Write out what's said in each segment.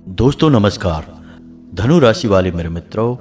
दोस्तों नमस्कार। धनु राशि वाले मेरे मित्रों,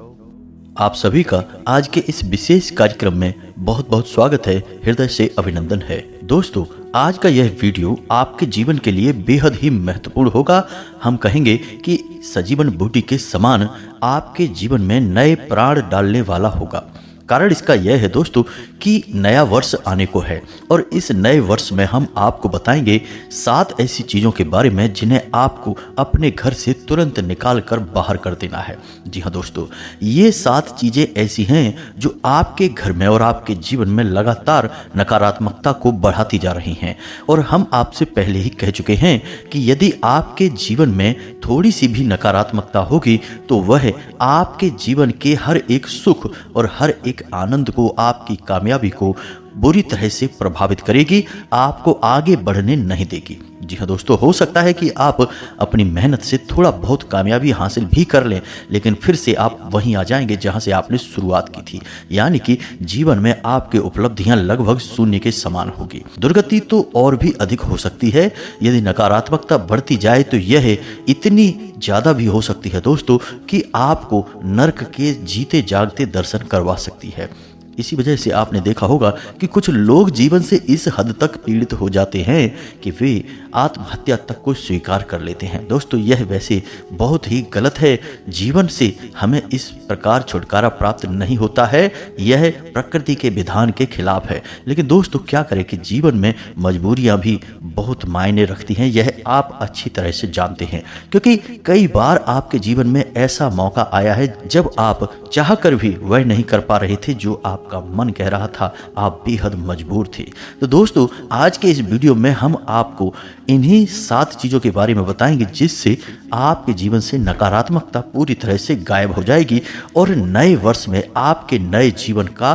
आप सभी का आज के इस विशेष कार्यक्रम में बहुत बहुत स्वागत है, हृदय से अभिनंदन है। दोस्तों, आज का यह वीडियो आपके जीवन के लिए बेहद ही महत्वपूर्ण होगा। हम कहेंगे कि सजीवन बूटी के समान आपके जीवन में नए प्राण डालने वाला होगा। कारण इसका यह है दोस्तों कि नया वर्ष आने को है और इस नए वर्ष में हम आपको बताएंगे 7 ऐसी चीज़ों के बारे में जिन्हें आपको अपने घर से तुरंत निकाल कर बाहर कर देना है। जी हाँ दोस्तों, ये 7 चीज़ें ऐसी हैं जो आपके घर में और आपके जीवन में लगातार नकारात्मकता को बढ़ाती जा रही हैं। और हम आपसे पहले ही कह चुके हैं कि यदि आपके जीवन में थोड़ी सी भी नकारात्मकता होगी तो वह आपके जीवन के हर एक सुख और हर एक आनंद को, आपकी कामयाबी को बुरी तरह से प्रभावित करेगी, आपको आगे बढ़ने नहीं देगी। जी हाँ दोस्तों, हो सकता है कि आप अपनी मेहनत से थोड़ा बहुत कामयाबी हासिल भी कर लें, लेकिन फिर से आप वहीं आ जाएंगे जहां से आपने शुरुआत की थी। यानी कि जीवन में आपकी उपलब्धियां लगभग शून्य के समान होगी। दुर्गति तो और भी अधिक हो सकती है। यदि नकारात्मकता बढ़ती जाए तो यह इतनी ज़्यादा भी हो सकती है दोस्तों कि आपको नर्क के जीते जागते दर्शन करवा सकती है। इसी वजह से आपने देखा होगा कि कुछ लोग जीवन से इस हद तक पीड़ित हो जाते हैं कि वे आत्महत्या तक को स्वीकार कर लेते हैं। दोस्तों, यह वैसे बहुत ही गलत है। जीवन से हमें इस प्रकार छुटकारा प्राप्त नहीं होता है। यह प्रकृति के विधान के खिलाफ है। लेकिन दोस्तों, क्या करें कि जीवन में मजबूरियां भी बहुत मायने रखती हैं। यह आप अच्छी तरह से जानते हैं, क्योंकि कई बार आपके जीवन में ऐसा मौका आया है जब आप चाह कर भी वह नहीं कर पा रहे थे जो आपका मन कह रहा था। आप बेहद मजबूर थे। तो दोस्तों, आज के इस वीडियो में हम आपको इन्हीं 7 चीज़ों के बारे में बताएंगे जिससे आपके जीवन से नकारात्मकता पूरी तरह से गायब हो जाएगी और नए वर्ष में आपके नए जीवन का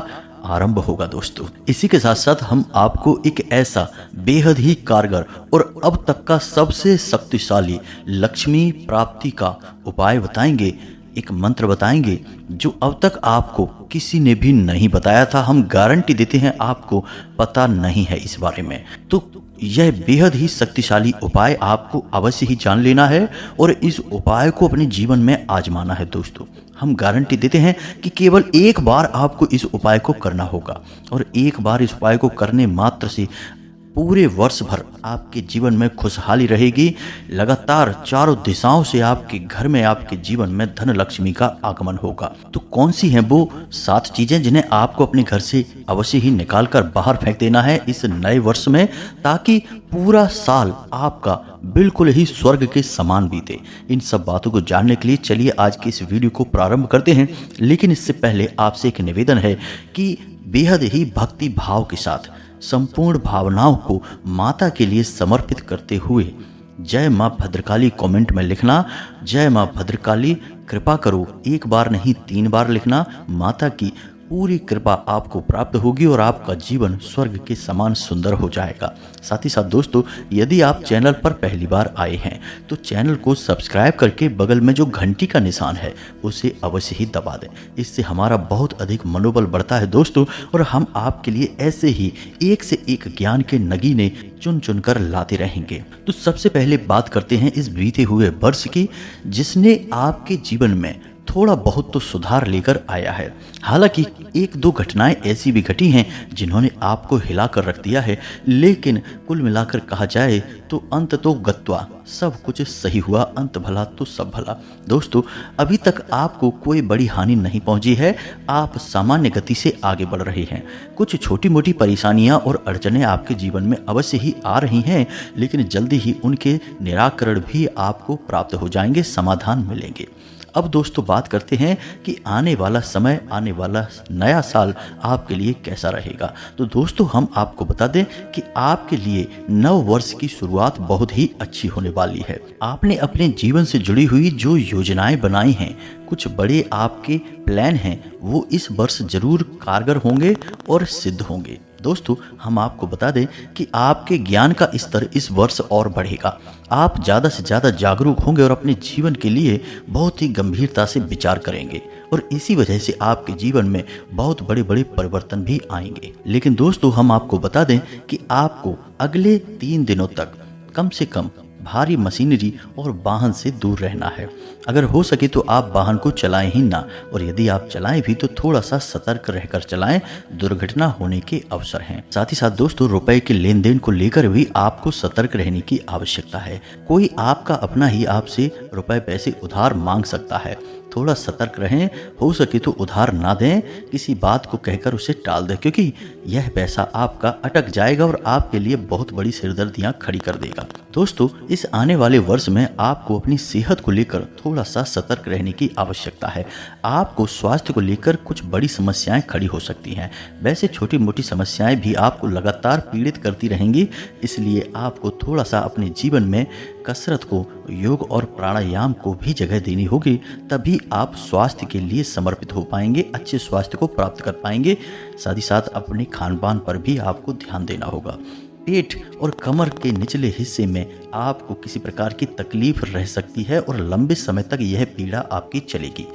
आरंभ होगा। दोस्तों, इसी के साथ साथ हम आपको एक ऐसा बेहद ही कारगर और अब तक का सबसे शक्तिशाली लक्ष्मी प्राप्ति का उपाय बताएंगे, एक मंत्र बताएंगे जो अब तक आपको किसी ने भी नहीं बताया था। हम गारंटी देते हैं आपको पता नहीं है इस बारे में। तो यह बेहद ही शक्तिशाली उपाय आपको अवश्य ही जान लेना है और इस उपाय को अपने जीवन में आजमाना है। दोस्तों, हम गारंटी देते हैं कि केवल एक बार आपको इस उपाय को करना होगा और एक बार इस उपाय को करने मात्र से पूरे वर्ष भर आपके जीवन में खुशहाली रहेगी। लगातार चारों दिशाओं से आपके घर में, आपके जीवन में धन लक्ष्मी का आगमन होगा। तो कौन सी हैं वो 7 चीजें जिन्हें आपको अपने घर से अवश्य ही निकाल कर बाहर फेंक देना है इस नए वर्ष में, ताकि पूरा साल आपका बिल्कुल ही स्वर्ग के समान बीते। इन सब बातों को जानने के लिए चलिए आज के इस वीडियो को प्रारंभ करते हैं। लेकिन इससे पहले आपसे एक निवेदन है कि बेहद ही भक्ति भाव के साथ संपूर्ण भावनाओं को माता के लिए समर्पित करते हुए जय माँ भद्रकाली कमेंट में लिखना। जय माँ भद्रकाली, कृपा करो, एक बार नहीं 3 बार लिखना। माता की पूरी कृपा आपको प्राप्त होगी और आपका जीवन स्वर्ग के समान सुंदर हो जाएगा। साथ ही साथ दोस्तों, यदि आप चैनल पर पहली बार आए हैं तो चैनल को सब्सक्राइब करके बगल में जो घंटी का निशान है उसे अवश्य ही दबा दें। इससे हमारा बहुत अधिक मनोबल बढ़ता है दोस्तों, और हम आपके लिए ऐसे ही एक से एक ज्ञान के नगीने चुन चुन कर लाते रहेंगे। तो सबसे पहले बात करते हैं इस बीते हुए वर्ष की, जिसने आपके जीवन में थोड़ा बहुत तो सुधार लेकर आया है। हालांकि 1-2 घटनाएं ऐसी भी घटी हैं जिन्होंने आपको हिला कर रख दिया है, लेकिन कुल मिलाकर कहा जाए तो अंत तो गत्वा सब कुछ सही हुआ, अंत भला तो सब भला। दोस्तों, अभी तक आपको कोई बड़ी हानि नहीं पहुंची है। आप सामान्य गति से आगे बढ़ रहे हैं। कुछ छोटी मोटी परेशानियां और अड़चनें आपके जीवन में अवश्य ही आ रही हैं, लेकिन जल्दी ही उनके निराकरण भी आपको प्राप्त हो जाएंगे, समाधान मिलेंगे। अब दोस्तों, बात करते हैं कि आने वाला समय, आने वाला नया साल आपके लिए कैसा रहेगा। तो दोस्तों, हम आपको बता दें कि आपके लिए नव वर्ष की शुरुआत बहुत ही अच्छी होने वाली है। आपने अपने जीवन से जुड़ी हुई जो योजनाएं बनाई हैं, कुछ बड़े आपके प्लान हैं, वो इस वर्ष जरूर कारगर होंगे और सिद्ध होंगे। दोस्तों, हम आपको बता दें कि आपके ज्ञान का स्तर इस वर्ष और बढ़ेगा। आप ज़्यादा से ज़्यादा जागरूक होंगे और अपने जीवन के लिए बहुत ही गंभीरता से विचार करेंगे, और इसी वजह से आपके जीवन में बहुत बड़े बड़े परिवर्तन भी आएंगे। लेकिन दोस्तों, हम आपको बता दें कि आपको अगले 3 दिनों तक कम से कम भारी मशीनरी और वाहन से दूर रहना है। अगर हो सके तो आप वाहन को चलाएं ही ना, और यदि आप चलाएं भी तो थोड़ा सा सतर्क रहकर चलाएं, दुर्घटना होने के अवसर हैं। साथ ही साथ दोस्तों, रुपए के लेन देन को लेकर भी आपको सतर्क रहने की आवश्यकता है। कोई आपका अपना ही आपसे रुपए पैसे उधार मांग सकता है, थोड़ा सतर्क रहें। हो सके तो उधार ना दें, किसी बात को कहकर उसे टाल दें, क्योंकि यह पैसा आपका अटक जाएगा और आपके लिए बहुत बड़ी सिरदर्दियां खड़ी कर देगा। दोस्तों, इस आने वाले वर्ष में आपको अपनी सेहत को लेकर थोड़ा सा सतर्क रहने की आवश्यकता है। आपको स्वास्थ्य को लेकर कुछ बड़ी समस्याएं खड़ी हो सकती हैं। वैसे छोटी मोटी समस्याएं भी आपको लगातार पीड़ित करती रहेंगी, इसलिए आपको थोड़ा सा अपने जीवन में कसरत को, योग और प्राणायाम को भी जगह देनी होगी, तभी आप स्वास्थ्य के लिए समर्पित हो पाएंगे, अच्छे स्वास्थ्य को प्राप्त कर पाएंगे। साथ ही साथ अपने खान पान पर भी आपको ध्यान देना होगा। पेट और कमर के निचले हिस्से में आपको किसी प्रकार की तकलीफ रह सकती है और लंबे समय तक यह पीड़ा आपकी चलेगी,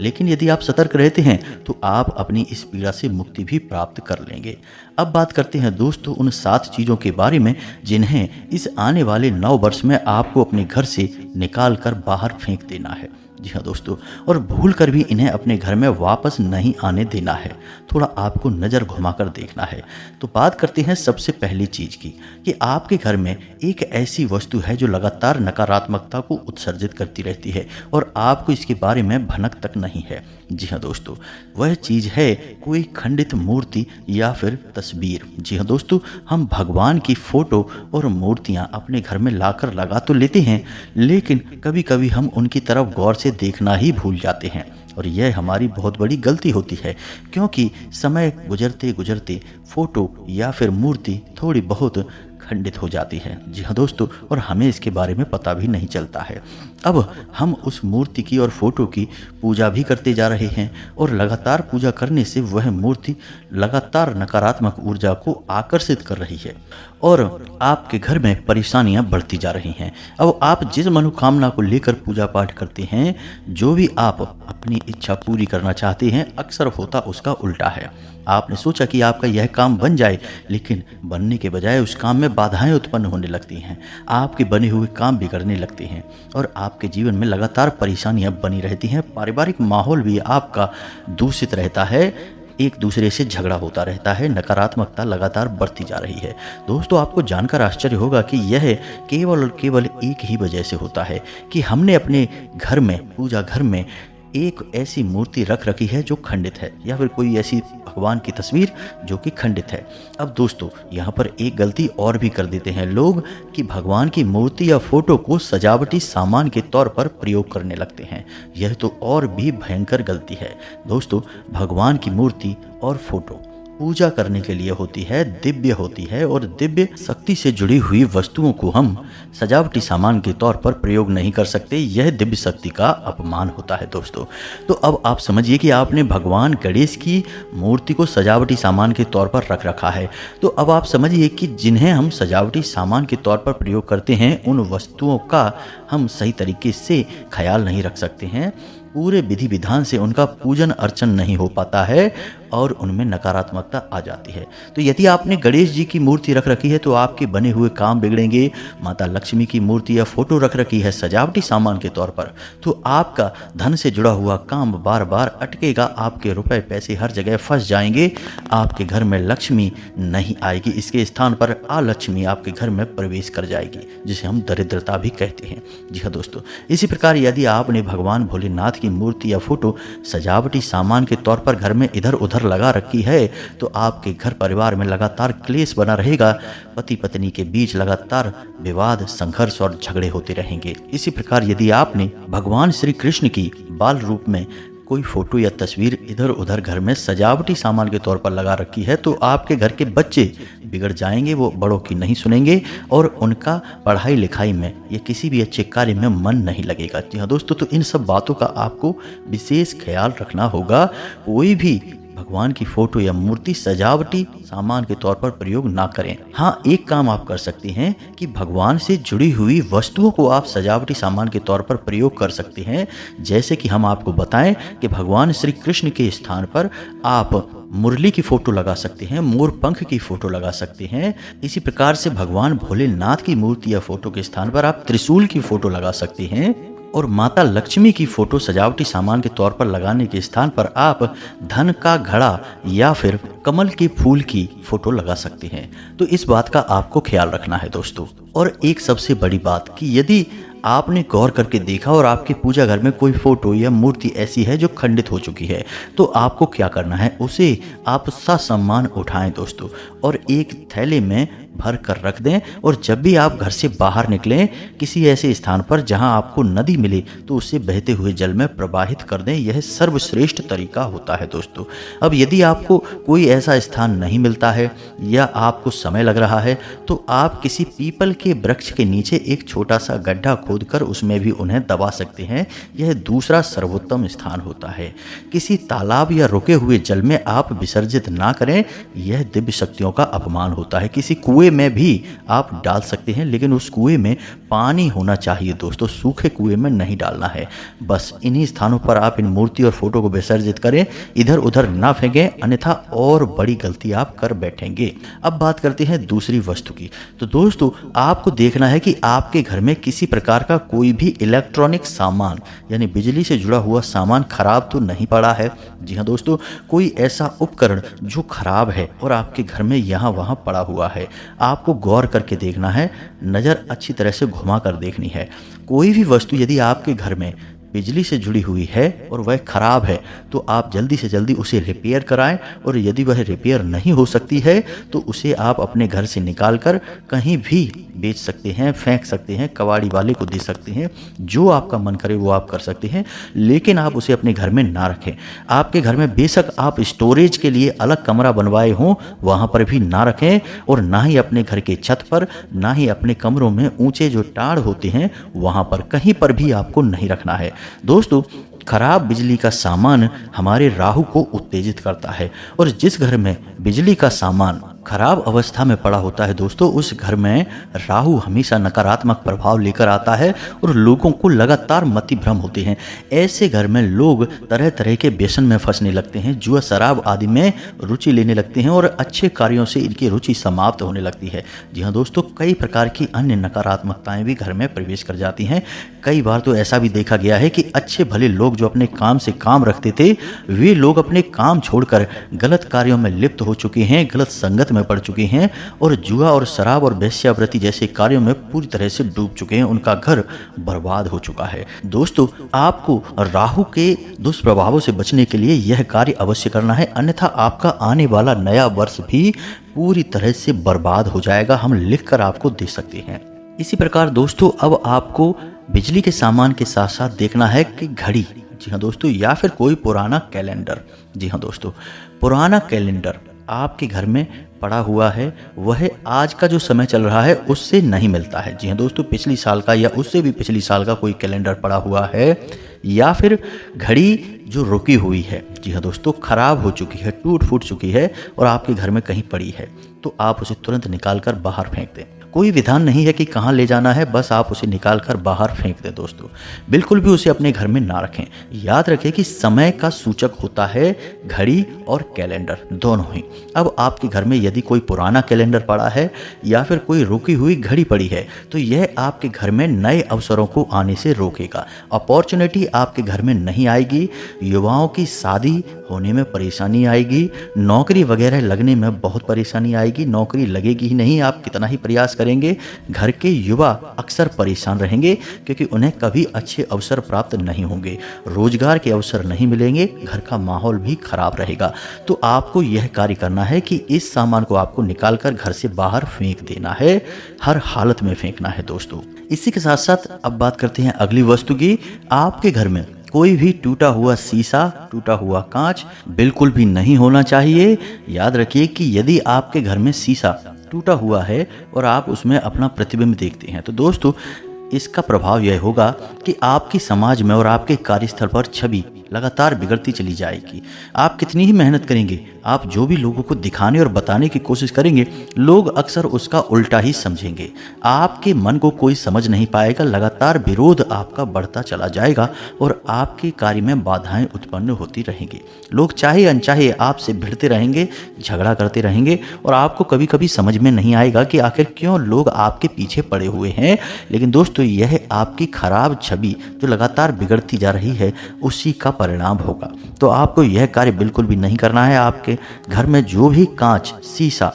लेकिन यदि आप सतर्क रहते हैं तो आप अपनी इस पीड़ा से मुक्ति भी प्राप्त कर लेंगे। अब बात करते हैं दोस्तों उन 7 चीज़ों के बारे में जिन्हें इस आने वाले 9 वर्ष में आपको अपने घर से निकाल कर बाहर फेंक देना है। जी हाँ दोस्तों, और भूल कर भी इन्हें अपने घर में वापस नहीं आने देना है। थोड़ा आपको नज़र घुमाकर देखना है। तो बात करते हैं सबसे पहली चीज़ की, कि आपके घर में एक ऐसी वस्तु है जो लगातार नकारात्मकता को उत्सर्जित करती रहती है और आपको इसके बारे में भनक तक नहीं है। जी हाँ दोस्तों, वह चीज़ है कोई खंडित मूर्ति या फिर तस्वीर। जी हाँ दोस्तों, हम भगवान की फ़ोटो और मूर्तियाँ अपने घर में लाकर लगा तो लेते हैं, लेकिन कभी कभी हम उनकी तरफ गौर से देखना ही भूल जाते हैं, और यह हमारी बहुत बड़ी गलती होती है, क्योंकि समय गुजरते गुजरते फ़ोटो या फिर मूर्ति थोड़ी बहुत खंडित हो जाती है। जी हाँ दोस्तों, और हमें इसके बारे में पता भी नहीं चलता है। अब हम उस मूर्ति की और फोटो की पूजा भी करते जा रहे हैं, और लगातार पूजा करने से वह मूर्ति लगातार नकारात्मक ऊर्जा को आकर्षित कर रही है और आपके घर में परेशानियां बढ़ती जा रही हैं। अब आप जिस मनोकामना को लेकर पूजा पाठ करते हैं, जो भी आप अपनी इच्छा पूरी करना चाहते हैं, अक्सर होता उसका उल्टा है। आपने सोचा कि आपका यह काम बन जाए, लेकिन बनने के बजाय उस काम में बाधाएं उत्पन्न होने लगती हैं। आपके बने हुए काम बिगड़ने लगते हैं और आपके जीवन में लगातार परेशानियां बनी रहती हैं। पारिवारिक माहौल भी आपका दूषित रहता है, एक दूसरे से झगड़ा होता रहता है, नकारात्मकता लगातार बढ़ती जा रही है। दोस्तों, आपको जानकर आश्चर्य होगा कि यह केवल और केवल एक ही वजह से होता है कि हमने अपने घर में, पूजा घर में एक ऐसी मूर्ति रख रखी है जो खंडित है, या फिर कोई ऐसी भगवान की तस्वीर जो कि खंडित है। अब दोस्तों, यहाँ पर एक गलती और भी कर देते हैं लोग कि भगवान की मूर्ति या फोटो को सजावटी सामान के तौर पर प्रयोग करने लगते हैं। यह तो और भी भयंकर गलती है। दोस्तों, भगवान की मूर्ति और फोटो पूजा करने के लिए होती है, दिव्य होती है, और दिव्य शक्ति से जुड़ी हुई वस्तुओं को हम सजावटी सामान के तौर पर प्रयोग नहीं कर सकते। यह दिव्य शक्ति का अपमान होता है दोस्तों। तो अब आप समझिए कि आपने भगवान गणेश की मूर्ति को सजावटी सामान के तौर पर रख रखा है। तो अब आप समझिए कि जिन्हें हम सजावटी सामान के तौर पर प्रयोग करते हैं, उन वस्तुओं का हम सही तरीके से ख्याल नहीं रख सकते हैं। पूरे विधि विधान से उनका पूजन अर्चन नहीं हो पाता है और उनमें नकारात्मकता आ जाती है। तो यदि आपने गणेश जी की मूर्ति रख रखी है तो आपके बने हुए काम बिगड़ेंगे। माता लक्ष्मी की मूर्ति या फोटो रख रखी है सजावटी सामान के तौर पर, तो आपका धन से जुड़ा हुआ काम बार बार अटकेगा, आपके रुपए पैसे हर जगह फंस जाएंगे, आपके घर में लक्ष्मी नहीं आएगी, इसके स्थान पर अलक्ष्मी आपके घर में प्रवेश कर जाएगी, जिसे हम दरिद्रता भी कहते हैं। जी हाँ दोस्तों, इसी प्रकार यदि आपने भगवान भोलेनाथ की मूर्ति या फोटो सजावटी सामान के तौर पर घर में इधर उधर लगा रखी है, तो आपके घर परिवार में लगातार क्लेश बना रहेगा। पति पत्नी के बीच लगातार विवाद, संघर्ष और झगड़े होते रहेंगे। इसी प्रकार यदि आपने भगवान श्री कृष्ण की बाल रूप में कोई फोटो या तस्वीर इधर उधर घर में सजावटी सामान के तौर पर लगा रखी है, तो आपके घर के बच्चे बिगड़ जाएंगे, वो बड़ों की नहीं सुनेंगे और उनका पढ़ाई लिखाई में या किसी भी अच्छे कार्य में मन नहीं लगेगा। जी हाँ दोस्तों, तो इन सब बातों का आपको विशेष ख्याल रखना होगा। कोई भी भगवान की फोटो या मूर्ति सजावटी सामान के तौर पर प्रयोग ना करें। हाँ, एक काम आप कर सकते हैं कि भगवान से जुड़ी हुई वस्तुओं को आप सजावटी सामान के तौर पर प्रयोग कर सकते हैं। जैसे कि हम आपको बताएं कि भगवान श्री कृष्ण के स्थान पर आप मुरली की फोटो लगा सकते हैं, मोर पंख की फोटो लगा सकते हैं। इसी प्रकार से भगवान भोलेनाथ की मूर्ति या फोटो के स्थान पर आप त्रिशूल की फोटो लगा सकते हैं और माता लक्ष्मी की फोटो सजावटी सामान के तौर पर लगाने के स्थान पर आप धन का घड़ा या फिर कमल के फूल की फोटो लगा सकते हैं। तो इस बात का आपको ख्याल रखना है दोस्तों। और एक सबसे बड़ी बात कि यदि आपने गौर करके देखा और आपके पूजा घर में कोई फोटो या मूर्ति ऐसी है जो खंडित हो चुकी है, तो आपको क्या करना है, उसे आप ससम्मान उठाएं दोस्तों और एक थैले में भर कर रख दें। और जब भी आप घर से बाहर निकलें किसी ऐसे स्थान पर जहां आपको नदी मिले तो उसे बहते हुए जल में प्रवाहित कर दें। यह सर्वश्रेष्ठ तरीका होता है दोस्तों। अब यदि आपको कोई ऐसा स्थान नहीं मिलता है या आपको समय लग रहा है तो आप किसी पीपल के वृक्ष के नीचे एक छोटा सा गड्ढा खोदकर उसमें भी उन्हें दबा सकते हैं। यह दूसरा सर्वोत्तम स्थान होता है। किसी तालाब या रुके हुए जल में आप विसर्जित ना करें, यह दिव्य शक्तियों का अपमान होता है। किसी कुएं में भी आप डाल सकते हैं, लेकिन उस कुएं में पानी होना चाहिए दोस्तों, सूखे कुएं में नहीं डालना है। बस इन्हीं स्थानों पर आप इन मूर्ति और फोटो को विसर्जित करें, इधर उधर ना फेंकें, अन्यथा और बड़ी गलती आप कर बैठेंगे। अब बात करते हैं दूसरी वस्तु की। तो दोस्तों आपको देखना है कि आपके घर में किसी प्रकार का कोई भी इलेक्ट्रॉनिक सामान यानी बिजली से जुड़ा हुआ सामान खराब तो नहीं पड़ा है। जी हाँ दोस्तों, कोई ऐसा उपकरण जो खराब है और आपके घर में यहाँ वहाँ पड़ा हुआ है, आपको गौर करके देखना है, नज़र अच्छी तरह से घुमा कर देखनी है। कोई भी वस्तु यदि आपके घर में बिजली से जुड़ी हुई है और वह खराब है तो आप जल्दी से जल्दी उसे रिपेयर कराएं। और यदि वह रिपेयर नहीं हो सकती है तो उसे आप अपने घर से निकाल कर कहीं भी बेच सकते हैं, फेंक सकते हैं, कबाड़ी वाले को दे सकते हैं, जो आपका मन करे वो आप कर सकते हैं, लेकिन आप उसे अपने घर में ना रखें। आपके घर में बेशक आप स्टोरेज के लिए अलग कमरा बनवाए हों, वहाँ पर भी ना रखें और ना ही अपने घर के छत पर, ना ही अपने कमरों में ऊंचे जो टाड़ होते हैं वहाँ पर, कहीं पर भी आपको नहीं रखना है। दोस्तों खराब बिजली का सामान हमारे राहु को उत्तेजित करता है और जिस घर में बिजली का सामान खराब अवस्था में पड़ा होता है दोस्तों, उस घर में राहु हमेशा नकारात्मक प्रभाव लेकर आता है और लोगों को लगातार मति भ्रम होते हैं। ऐसे घर में लोग तरह तरह के व्यसन में फंसने लगते हैं, जुआ शराब आदि में रुचि लेने लगते हैं और अच्छे कार्यों से इनकी रुचि समाप्त होने लगती है। जी हाँ दोस्तों, कई प्रकार की अन्य नकारात्मकताएं भी घर में प्रवेश कर जाती हैं। कई बार तो ऐसा भी देखा गया है कि अच्छे भले लोग जो अपने काम से काम रखते थे, वे लोग अपने काम छोड़कर गलत कार्यों में लिप्त हो चुके हैं, गलत संगत में पड़ चुके हैं और जुआ और शराब और वेश्यावृत्ति जैसे कार्यों में पूरी तरह से डूब चुके हैं। उनका घर बर्बाद हो चुका है। दोस्तों आपको राहु के दुष्प्रभावों से बचने के लिए यह कार्य अवश्य करना है, अन्यथा आपका आने वाला नया वर्ष भी पूरी तरह से बर्बाद हो जाएगा। हम लिखकर आपको दे सकते हैं। इसी प्रकार दोस्तों अब आपको बिजली के सामान के साथ साथ देखना है कि घड़ी, जी हाँ दोस्तों, या फिर कोई पुराना कैलेंडर। जी हाँ दोस्तों, पुराना कैलेंडर आपके घर में पड़ा हुआ है, वह आज का जो समय चल रहा है उससे नहीं मिलता है। जी हाँ दोस्तों, पिछली साल का या उससे भी पिछली साल का कोई कैलेंडर पड़ा हुआ है, या फिर घड़ी जो रुकी हुई है, जी हाँ दोस्तों, खराब हो चुकी है, टूट फूट चुकी है और आपके घर में कहीं पड़ी है, तो आप उसे तुरंत निकाल कर बाहर फेंक दें। कोई विधान नहीं है कि कहाँ ले जाना है, बस आप उसे निकाल कर बाहर फेंक दें दोस्तों। बिल्कुल भी उसे अपने घर में ना रखें। याद रखें कि समय का सूचक होता है घड़ी और कैलेंडर, दोनों ही। अब आपके घर में यदि कोई पुराना कैलेंडर पड़ा है या फिर कोई रुकी हुई घड़ी पड़ी है तो यह आपके घर में नए अवसरों को आने से रोकेगा। अपॉर्चुनिटी आपके घर में नहीं आएगी, युवाओं की शादी होने में परेशानी आएगी, नौकरी वगैरह लगने में बहुत परेशानी आएगी, नौकरी लगेगी ही नहीं, आप कितना ही प्रयास करेंगे। घर के युवा अक्सर परेशान रहेंगे क्योंकि उन्हें कभी अच्छे अवसर प्राप्त नहीं होंगे, रोजगार के अवसर नहीं मिलेंगे, घर का माहौल भी खराब रहेगा। तो आपको यह कार्य करना है कि इस सामान को आपको निकालकर घर से बाहर फेंक देना है, हर हालत में फेंकना है दोस्तों। इसी के साथ साथ अब बात करते हैं अगली वस्तु की। आपके घर में कोई भी टूटा हुआ शीशा, टूटा हुआ कांच बिल्कुल भी नहीं होना चाहिए। याद रखिए कि यदि आपके घर में शीशा टूटा हुआ है और आप उसमें अपना प्रतिबिंब देखते हैं तो दोस्तों इसका प्रभाव यह होगा कि आपकी समाज में और आपके कार्यस्थल पर छवि लगातार बिगड़ती चली जाएगी। आप कितनी ही मेहनत करेंगे, आप जो भी लोगों को दिखाने और बताने की कोशिश करेंगे, लोग अक्सर उसका उल्टा ही समझेंगे। आपके मन को कोई समझ नहीं पाएगा, लगातार विरोध आपका बढ़ता चला जाएगा और आपके कार्य में बाधाएं उत्पन्न होती रहेंगी। लोग चाहे अनचाहे आपसे भिड़ते रहेंगे, झगड़ा करते रहेंगे और आपको कभी कभी समझ में नहीं आएगा कि आखिर क्यों लोग आपके पीछे पड़े हुए हैं। लेकिन दोस्तों, यह आपकी खराब छवि जो लगातार बिगड़ती जा रही है उसी का परिणाम होगा। तो आपको यह कार्य बिल्कुल भी नहीं करना है। आपके घर में जो भी कांच, शीशा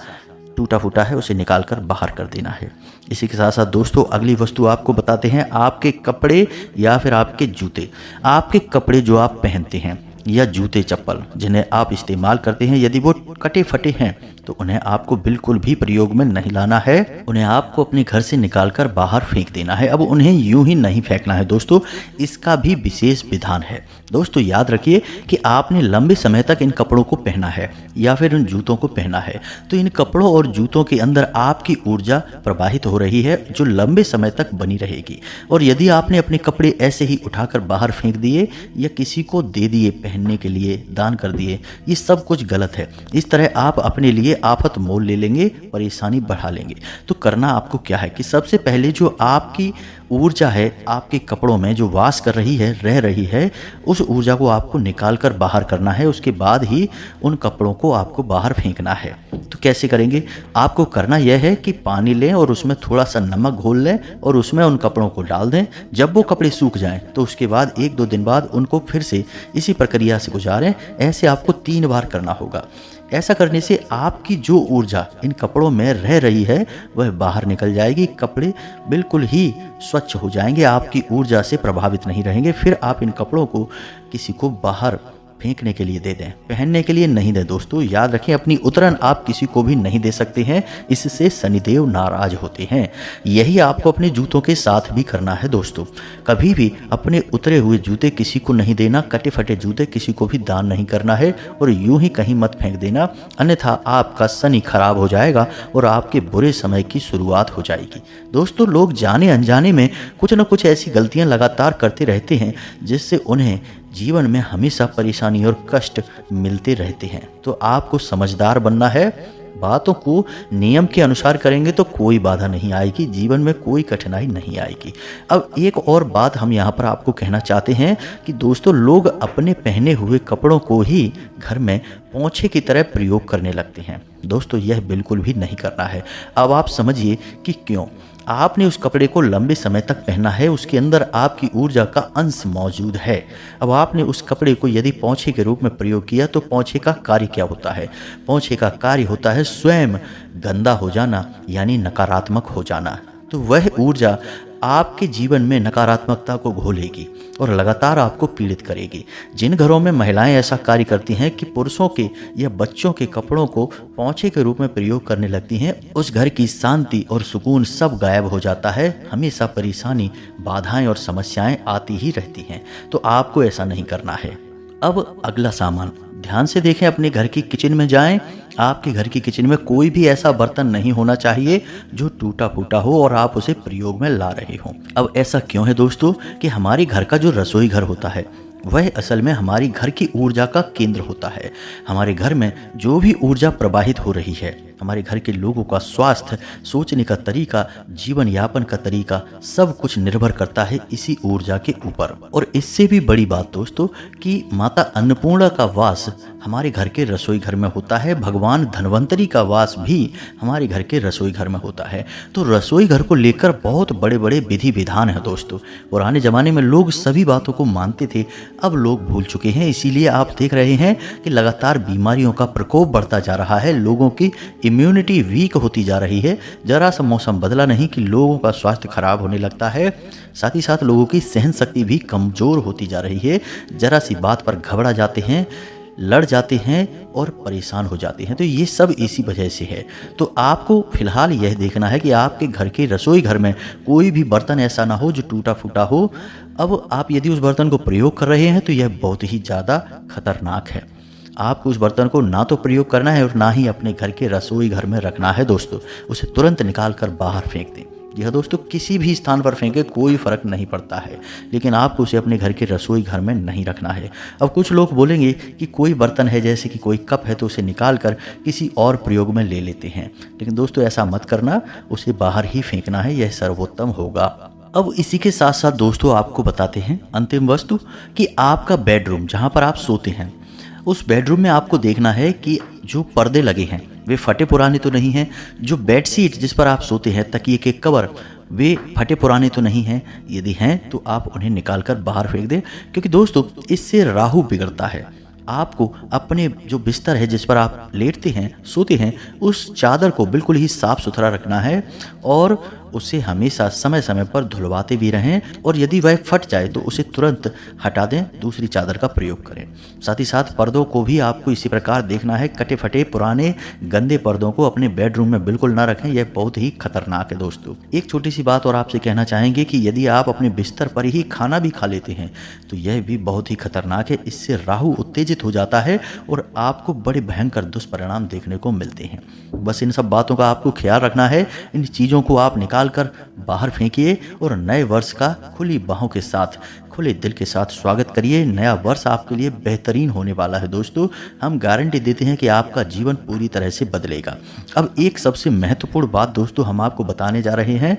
टूटा फूटा है उसे निकाल कर बाहर कर देना है। इसी के साथ साथ दोस्तों, अगली वस्तु आपको बताते हैं, आपके कपड़े या फिर आपके जूते। आपके कपड़े जो आप पहनते हैं या जूते चप्पल जिन्हें आप इस्तेमाल करते हैं, यदि वो कटे फटे हैं तो उन्हें आपको बिल्कुल भी प्रयोग में नहीं लाना है। उन्हें आपको अपने घर से निकालकर बाहर फेंक देना है। अब उन्हें यूं ही नहीं फेंकना है दोस्तों, इसका भी विशेष विधान है। दोस्तों याद रखिए कि आपने लंबे समय तक इन कपड़ों को पहना है या फिर इन जूतों को पहना है, तो इन कपड़ों और जूतों के अंदर आपकी ऊर्जा प्रवाहित हो रही है जो लंबे समय तक बनी रहेगी। और यदि आपने अपने कपड़े ऐसे ही उठाकर बाहर फेंक दिए या किसी को दे दिए पहनने के लिए, दान कर दिए, ये सब कुछ गलत है। इस तरह आप अपने लिए आफत मोल ले लेंगे, परेशानी बढ़ा लेंगे। तो करना आपको क्या है कि सबसे पहले जो आपकी ऊर्जा है आपके कपड़ों में जो वास कर रही है, रह रही है, उस ऊर्जा को आपको निकाल कर बाहर करना है। उसके बाद ही उन कपड़ों को आपको बाहर फेंकना है। तो कैसे करेंगे? आपको करना यह है कि पानी लें और उसमें थोड़ा सा नमक घोल लें और उसमें उन कपड़ों को डाल दें। जब वो कपड़े सूख जाएं तो उसके बाद 1-2 दिन बाद उनको फिर से इसी प्रक्रिया से गुजारें। ऐसे आपको 3 बार करना होगा। ऐसा करने से आपकी जो ऊर्जा इन कपड़ों में रह रही है वह बाहर निकल जाएगी। कपड़े बिल्कुल ही स्वच्छ हो जाएंगे, आपकी ऊर्जा से प्रभावित नहीं रहेंगे। फिर आप इन कपड़ों को किसी को बाहर फेंकने के लिए दे दें, पहनने के लिए नहीं दें। दोस्तों याद रखें, अपनी उतरन आप किसी को भी नहीं दे सकते हैं, इससे शनिदेव नाराज होते हैं। यही आपको अपने जूतों के साथ भी करना है दोस्तों। कभी भी अपने उतरे हुए जूते किसी को नहीं देना, कटे फटे जूते किसी को भी दान नहीं करना है और यूं ही कहीं मत फेंक देना, अन्यथा आपका शनि खराब हो जाएगा और आपके बुरे समय की शुरुआत हो जाएगी। दोस्तों, लोग जाने अनजाने में कुछ न कुछ ऐसी गलतियां लगातार करते रहते हैं जिससे उन्हें जीवन में हमेशा परेशानी और कष्ट मिलते रहते हैं। तो आपको समझदार बनना है, बातों को नियम के अनुसार करेंगे तो कोई बाधा नहीं आएगी, जीवन में कोई कठिनाई नहीं आएगी। अब एक और बात हम यहाँ पर आपको कहना चाहते हैं कि दोस्तों, लोग अपने पहने हुए कपड़ों को ही घर में पोंछे की तरह प्रयोग करने लगते हैं। दोस्तों यह बिल्कुल भी नहीं करना है। अब आप समझिए कि क्यों। आपने उस कपड़े को लंबे समय तक पहना है, उसके अंदर आपकी ऊर्जा का अंश मौजूद है। अब आपने उस कपड़े को यदि पोंछे के रूप में प्रयोग किया तो पोंछे का कार्य क्या होता है? पोंछे का कार्य होता है स्वयं गंदा हो जाना, यानी नकारात्मक हो जाना। तो वह ऊर्जा आपके जीवन में नकारात्मकता को घोलेगी और लगातार आपको पीड़ित करेगी। जिन घरों में महिलाएं ऐसा कार्य करती हैं कि पुरुषों के या बच्चों के कपड़ों को पोंछे के रूप में प्रयोग करने लगती हैं, उस घर की शांति और सुकून सब गायब हो जाता है। हमेशा परेशानी, बाधाएं और समस्याएं आती ही रहती हैं। तो आपको ऐसा नहीं करना है। अब अगला सामान ध्यान से देखें। अपने घर की किचन में जाएं। आपके घर की किचन में कोई भी ऐसा बर्तन नहीं होना चाहिए जो टूटा फूटा हो और आप उसे प्रयोग में ला रहे हो। अब ऐसा क्यों है दोस्तों कि हमारे घर का जो रसोई घर होता है वह असल में हमारी घर की ऊर्जा का केंद्र होता है। हमारे घर में जो भी ऊर्जा प्रवाहित हो रही है, हमारे घर के लोगों का स्वास्थ्य, सोचने का तरीका, जीवन यापन का तरीका, सब कुछ निर्भर करता है इसी ऊर्जा के ऊपर। और इससे भी बड़ी बात दोस्तों कि माता अन्नपूर्णा का वास हमारे घर के रसोई घर में होता है। भगवान धन्वंतरी का वास भी हमारे घर के रसोई घर में होता है। तो रसोई घर को लेकर बहुत बड़े बड़े विधि विधान है दोस्तों। पुराने ज़माने में लोग सभी बातों को मानते थे, अब लोग भूल चुके हैं। इसीलिए आप देख रहे हैं कि लगातार बीमारियों का प्रकोप बढ़ता जा रहा है, लोगों की इम्यूनिटी वीक होती जा रही है। जरा सा मौसम बदला नहीं कि लोगों का स्वास्थ्य खराब होने लगता है। साथ ही साथ लोगों की सहन शक्ति भी कमज़ोर होती जा रही है। जरा सी बात पर घबरा जाते हैं, लड़ जाते हैं और परेशान हो जाते हैं। तो ये सब इसी वजह से है। तो आपको फिलहाल यह देखना है कि आपके घर के रसोई घर में कोई भी बर्तन ऐसा ना हो जो टूटा फूटा हो। अब आप यदि उस बर्तन को प्रयोग कर रहे हैं तो यह बहुत ही ज़्यादा खतरनाक है। आपको उस बर्तन को ना तो प्रयोग करना है और ना ही अपने घर के रसोई घर में रखना है दोस्तों। उसे तुरंत निकाल कर बाहर फेंक दें। जी हाँ दोस्तों, किसी भी स्थान पर फेंके कोई फर्क नहीं पड़ता है, लेकिन आपको उसे अपने घर के रसोई घर में नहीं रखना है। अब कुछ लोग बोलेंगे कि कोई बर्तन है, जैसे कि कोई कप है, तो उसे निकाल कर किसी और प्रयोग में ले लेते हैं, लेकिन दोस्तों ऐसा मत करना, उसे बाहर ही फेंकना है, यह सर्वोत्तम होगा। अब इसी के साथ साथ दोस्तों आपको बताते हैं अंतिम वस्तु कि आपका बेडरूम जहाँ पर आप सोते हैं, उस बेडरूम में आपको देखना है कि जो पर्दे लगे हैं वे फटे पुराने तो नहीं हैं, जो बेडशीट जिस पर आप सोते हैं, तकिए के कवर, वे फटे पुराने तो नहीं हैं। यदि हैं तो आप उन्हें निकाल कर बाहर फेंक दें, क्योंकि दोस्तों इससे राहु बिगड़ता है। आपको अपने जो बिस्तर है जिस पर आप लेटते हैं, सोते हैं, उस चादर को बिल्कुल ही साफ सुथरा रखना है और उसे हमेशा समय समय पर धुलवाते भी रहें, और यदि वह फट जाए तो उसे तुरंत हटा दें, दूसरी चादर का प्रयोग करें। साथ ही साथ पर्दों को भी आपको इसी प्रकार देखना है, कटे फटे पुराने गंदे पर्दों को अपने बेडरूम में बिल्कुल ना रखें, यह बहुत ही खतरनाक है दोस्तों। एक छोटी सी बात और आपसे कहना चाहेंगे कि यदि आप अपने बिस्तर पर ही खाना भी खा लेते हैं तो यह भी बहुत ही खतरनाक है, इससे राहु उत्तेजित हो जाता है और आपको बड़े भयंकर दुष्परिणाम देखने को मिलते हैं। बस इन सब बातों का आपको ख्याल रखना है, इन चीज़ों को आप निकाल कर बाहर फेंकिए और नए वर्ष का खुली बाहों के साथ, खुले दिल के साथ स्वागत करिए। नया वर्ष आपके लिए बेहतरीन होने वाला है दोस्तों, हम गारंटी देते हैं कि आपका जीवन पूरी तरह से बदलेगा। अब एक सबसे महत्वपूर्ण बात दोस्तों हम आपको बताने जा रहे हैं,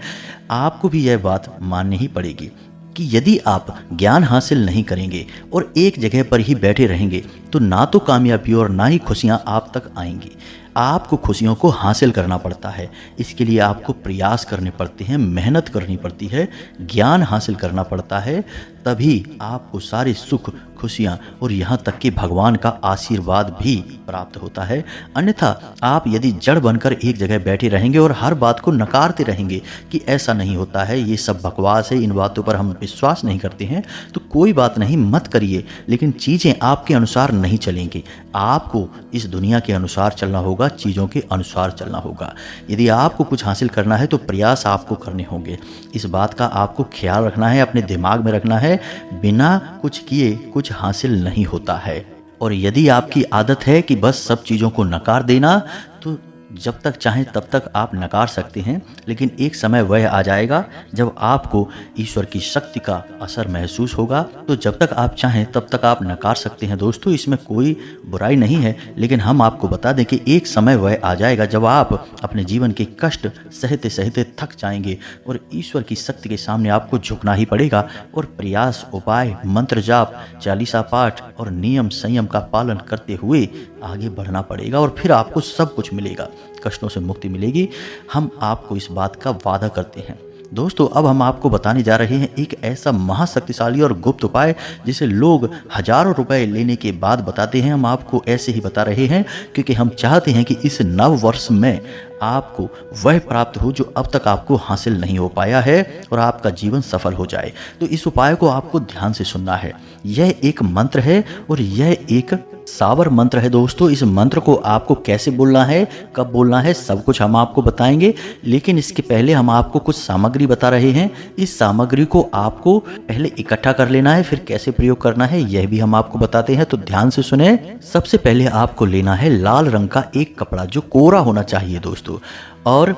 आपको भी यह बात माननी ही पड़ेगी कि यदि आप ज्ञान हासिल नहीं करेंगे और एक जगह पर ही बैठे रहेंगे तो ना तो कामयाबी और ना ही खुशियां आप तक आएंगी। आपको खुशियों को हासिल करना पड़ता है, इसके लिए आपको प्रयास करने पड़ते हैं, मेहनत करनी पड़ती है, ज्ञान हासिल करना पड़ता है, तभी आपको सारे सुख, खुशियाँ और यहाँ तक कि भगवान का आशीर्वाद भी प्राप्त होता है। अन्यथा आप यदि जड़ बनकर एक जगह बैठे रहेंगे और हर बात को नकारते रहेंगे कि ऐसा नहीं होता है, ये सब बकवास है, इन बातों पर हम विश्वास नहीं करते हैं, तो कोई बात नहीं, मत करिए, लेकिन चीज़ें आपके अनुसार नहीं चलेंगी। आपको इस दुनिया के अनुसार चलना होगा, चीज़ों के अनुसार चलना होगा। यदि आपको कुछ हासिल करना है तो प्रयास आपको करने होंगे, इस बात का आपको ख्याल रखना है, अपने दिमाग में रखना है। बिना कुछ किए कुछ हासिल नहीं होता है। और यदि आपकी आदत है कि बस सब चीज़ों को नकार देना, तो जब तक चाहें तब तक आप नकार सकते हैं, लेकिन एक समय वह आ जाएगा जब आपको ईश्वर की शक्ति का असर महसूस होगा। तो जब तक आप चाहें तब तक आप नकार सकते हैं दोस्तों, इसमें कोई बुराई नहीं है, लेकिन हम आपको बता दें कि एक समय वह आ जाएगा जब आप अपने जीवन के कष्ट सहते सहते थक जाएंगे और ईश्वर की शक्ति के सामने आपको झुकना ही पड़ेगा और प्रयास, उपाय, मंत्र जाप, चालीसा पाठ और नियम संयम का पालन करते हुए आगे बढ़ना पड़ेगा और फिर आपको सब कुछ मिलेगा, कष्टों से मुक्ति मिलेगी। हम आपको इस बात का वादा करते हैं। दोस्तों अब हम आपको बताने जा रहे हैं एक ऐसा महाशक्तिशाली और गुप्त उपाय जिसे लोग हजारों रुपए लेने के बाद बताते हैं। हम आपको ऐसे ही बता रहे हैं क्योंकि हम चाहते हैं कि इस नव वर्ष में आपको वह प्राप्त हो जो अब तक आपको हासिल नहीं हो पाया है और आपका जीवन सफल हो जाए। तो इस उपाय को आपको ध्यान से सुनना है। यह एक मंत्र है और यह एक सावर मंत्र है दोस्तों। इस मंत्र को आपको कैसे बोलना है, कब बोलना है, सब कुछ हम आपको बताएंगे, लेकिन इसके पहले हम आपको कुछ सामग्री बता रहे हैं। इस सामग्री को आपको पहले इकट्ठा कर लेना है, फिर कैसे प्रयोग करना है यह भी हम आपको बताते हैं, तो ध्यान से सुने। सबसे पहले आपको लेना है लाल रंग का एक कपड़ा जो कोरा होना चाहिए दोस्तों, और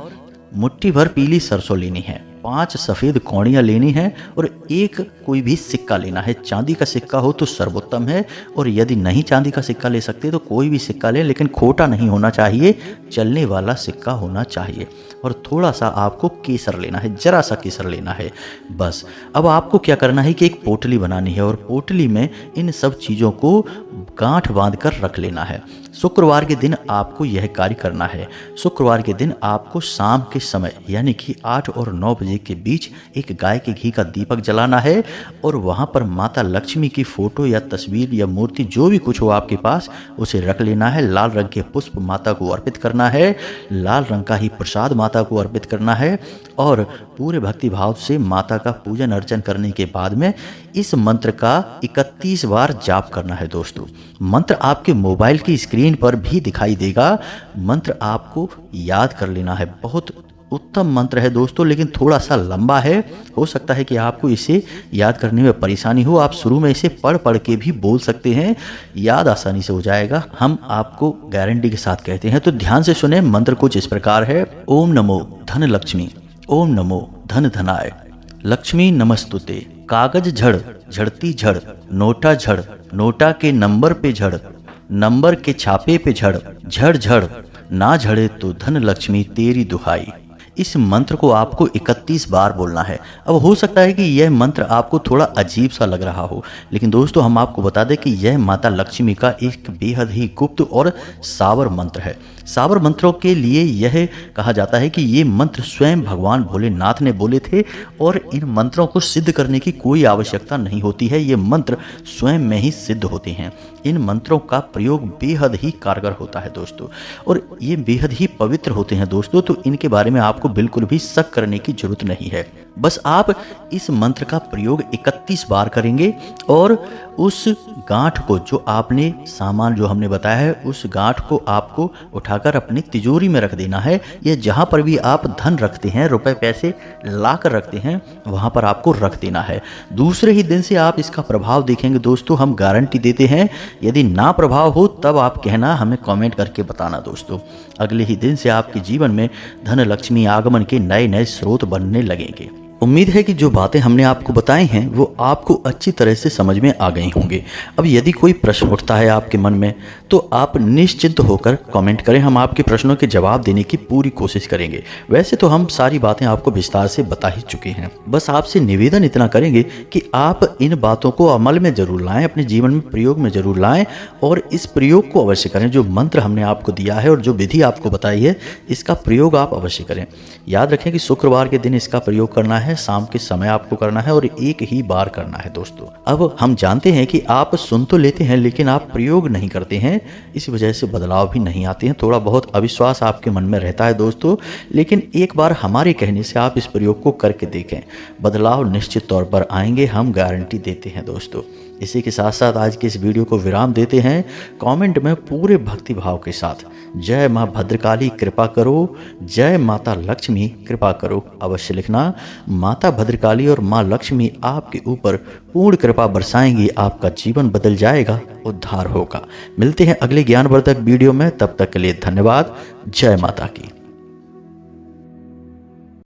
मुट्ठी भर पीली सरसों लेनी है, 5 सफ़ेद कौड़ियाँ लेनी है और एक कोई भी सिक्का लेना है। चांदी का सिक्का हो तो सर्वोत्तम है, और यदि नहीं चांदी का सिक्का ले सकते तो कोई भी सिक्का लें, लेकिन खोटा नहीं होना चाहिए, चलने वाला सिक्का होना चाहिए। और थोड़ा सा आपको केसर लेना है, जरा सा केसर लेना है बस। अब आपको क्या करना है कि एक पोटली बनानी है और पोटली में इन सब चीज़ों को गांठ बांध कर रख लेना है। शुक्रवार के दिन आपको यह कार्य करना है। शुक्रवार के दिन आपको शाम के समय यानी कि 8 और 9 बजे के बीच एक गाय के घी का दीपक जलाना है और वहाँ पर माता लक्ष्मी की फोटो या तस्वीर या मूर्ति जो भी कुछ हो आपके पास उसे रख लेना है। लाल रंग के पुष्प माता को अर्पित करना है, लाल रंग का ही प्रसाद माता को अर्पित करना है और पूरे भक्ति भाव से माता का पूजन अर्चन करने के बाद में इस मंत्र का 31 बार जाप करना है दोस्तों। मंत्र आपके मोबाइल की स्क्रीन पर भी दिखाई देगा। मंत्र आपको याद कर लेना है। बहुत उत्तम मंत्र है दोस्तों, लेकिन थोड़ा सा लंबा है। हो सकता है कि आपको इसे याद करने में परेशानी हो। आप शुरू में इसे पढ़ पढ़ के भी बोल सकते हैं, याद आसानी से हो जाएगा, हम आपको गारंटी के साथ कहते हैं। तो ध्यान से सुने। मंत्र कुछ इस प्रकार है। ओम नमो धन लक्ष्मी ओम नमो धन धनाय, लक्ष्मी नमस्तुते। कागज झड़ झड़ती झड़, नोटा झड़ नोटा के नंबर पे झड़, नंबर के छापे पे झड़, झड़ झड़ ना झड़े तो धन लक्ष्मी तेरी दुहाई। इस मंत्र को आपको 31 बार बोलना है। अब हो सकता है कि यह मंत्र आपको थोड़ा अजीब सा लग रहा हो, लेकिन दोस्तों हम आपको बता दें कि यह माता लक्ष्मी का एक बेहद ही गुप्त और सावर मंत्र है। सावर मंत्रों के लिए यह कहा जाता है कि ये मंत्र स्वयं भगवान भोलेनाथ ने बोले थे और इन मंत्रों को सिद्ध करने की कोई आवश्यकता नहीं होती है। ये मंत्र स्वयं में ही सिद्ध होते हैं। इन मंत्रों का प्रयोग बेहद ही कारगर होता है दोस्तों, और ये बेहद ही पवित्र होते हैं दोस्तों। तो इनके बारे में आपको बिल्कुल भी शक करने की जरूरत नहीं है। बस आप इस मंत्र का प्रयोग 31 बार करेंगे और उस गांठ को, जो आपने सामान जो हमने बताया है, उस गांठ को आपको उठाकर अपनी तिजोरी में रख देना है। या जहां पर भी आप धन रखते हैं, रुपए पैसे ला कर रखते हैं, वहां पर आपको रख देना है। दूसरे ही दिन से आप इसका प्रभाव देखेंगे दोस्तों, हम गारंटी देते हैं। यदि ना प्रभाव हो तब आप कहना, हमें कमेंट करके बताना दोस्तों। अगले ही दिन से आपके जीवन में धन लक्ष्मी आगमन के नए नए स्रोत बनने लगेंगे। उम्मीद है कि जो बातें हमने आपको बताई हैं वो आपको अच्छी तरह से समझ में आ गई होंगी। अब यदि कोई प्रश्न उठता है आपके मन में तो आप निश्चिंत होकर कमेंट करें, हम आपके प्रश्नों के जवाब देने की पूरी कोशिश करेंगे। वैसे तो हम सारी बातें आपको विस्तार से बता ही चुके हैं, बस आपसे निवेदन इतना करेंगे कि आप इन बातों को अमल में जरूर लाएं, अपने जीवन में प्रयोग में जरूर लाएं और इस प्रयोग को अवश्य करें। जो मंत्र हमने आपको दिया है और जो विधि आपको बताई है, इसका प्रयोग आप अवश्य करें। याद रखें कि शुक्रवार के दिन इसका प्रयोग करना है, शाम के समय आपको करना है और एक ही बार करना है दोस्तों। अब हम जानते हैं कि आप सुन तो लेते हैं लेकिन आप प्रयोग नहीं करते हैं, इस वजह से बदलाव भी नहीं आते हैं। थोड़ा बहुत अविश्वास आपके मन में रहता है दोस्तों, लेकिन एक बार हमारे कहने से आप इस प्रयोग को करके देखें, बदलाव निश्चित तौर पर आएंगे, हम गारंटी देते हैं दोस्तों। इसी के साथ साथ आज के इस वीडियो को विराम देते हैं। कमेंट में पूरे भक्ति भाव के साथ जय माँ भद्रकाली कृपा करो, जय माता लक्ष्मी कृपा करो अवश्य लिखना। माता भद्रकाली और माँ लक्ष्मी आपके ऊपर पूर्ण कृपा बरसाएंगी, आपका जीवन बदल जाएगा, उद्धार होगा। मिलते हैं अगले ज्ञानवर्धक वीडियो में, तब तक के लिए धन्यवाद। जय माता की।